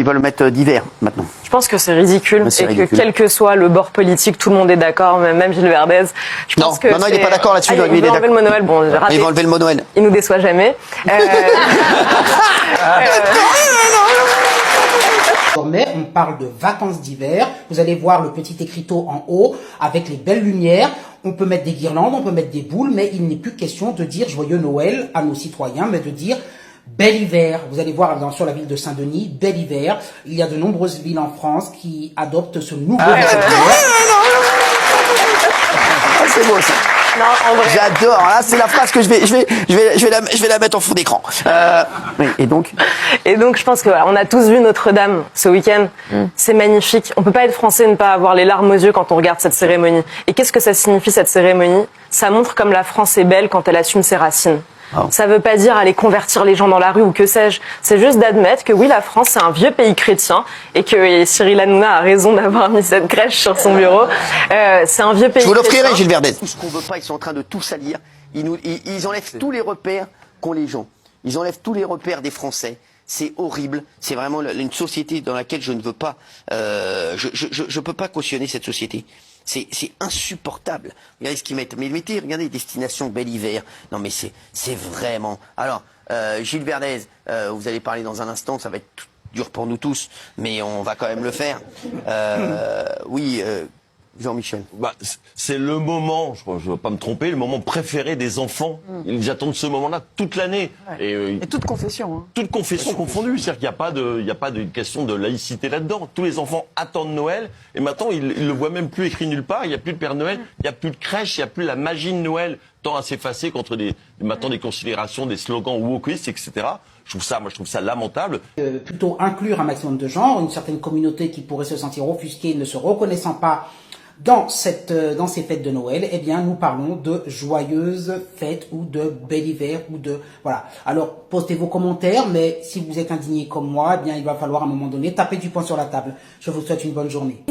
Ils veulent mettre d'hiver maintenant. Je pense que c'est ridicule et que quel que soit le bord politique, tout le monde est d'accord, même Gilles Verdez. Je pense que non, il n'est pas d'accord là-dessus. Ah, il veut enlever le mot Noël. Bon, ils vont enlever le mot Noël. Il nous déçoit jamais. Désormais, on parle de vacances d'hiver. Vous allez voir le petit écriteau en haut avec les belles lumières. On peut mettre des guirlandes, on peut mettre des boules, mais il n'est plus question de dire joyeux Noël à nos citoyens, mais de dire bel hiver. Vous allez voir sur la ville de Saint-Denis, bel hiver. Il y a de nombreuses villes en France qui adoptent ce nouveau vocabulaire. C'est beau ça. Non, en vrai. J'adore. Là, c'est la phrase que je vais la mettre en fond d'écran. Et donc, je pense que voilà, on a tous vu Notre-Dame ce week-end. C'est magnifique. On peut pas être français et ne pas avoir les larmes aux yeux quand on regarde cette cérémonie. Et qu'est-ce que ça signifie cette cérémonie? Ça montre comme la France est belle quand elle assume ses racines. Oh. Ça veut pas dire aller convertir les gens dans la rue ou que sais-je. C'est juste d'admettre que oui, la France, c'est un vieux pays chrétien et que Cyril Hanouna a raison d'avoir mis cette crèche sur son bureau. C'est un vieux pays chrétien. Je vous l'offrirai, Gilles Verdez. Tout ce qu'on veut pas, ils sont en train de tout salir. Ils enlèvent tous les repères qu'ont les gens. Ils enlèvent tous les repères des Français. C'est horrible. C'est vraiment une société dans laquelle je ne veux pas. Je peux pas cautionner cette société. C'est insupportable. Regardez ce qu'ils mettent. Mais mettez, regardez, destination bel hiver. Non mais c'est vraiment. Alors, Gilles Verdez, vous allez parler dans un instant, ça va être dur pour nous tous, mais on va quand même le faire. Oui, Jean-Michel. Bah, c'est le moment, je ne vais pas me tromper, le moment préféré des enfants. Ils attendent ce moment-là toute l'année. Ouais. Et toute confession. Hein. Toute confession confondue. C'est-à-dire qu'il n'y a pas de question de laïcité là-dedans. Tous les enfants attendent Noël et maintenant ils ne le voient même plus écrit nulle part. Il n'y a plus de Père Noël, il n'y a plus de crèche, il n'y a plus la magie de Noël tant à s'effacer contre maintenant des considérations, des slogans wokistes, etc. Je trouve ça lamentable. Plutôt inclure un maximum de genres, une certaine communauté qui pourrait se sentir offusquée, ne se reconnaissant pas dans ces fêtes de Noël, eh bien, nous parlons de joyeuses fêtes ou de bel hiver ou de, voilà. Alors, postez vos commentaires, mais si vous êtes indigné comme moi, eh bien, il va falloir à un moment donné taper du poing sur la table. Je vous souhaite une bonne journée.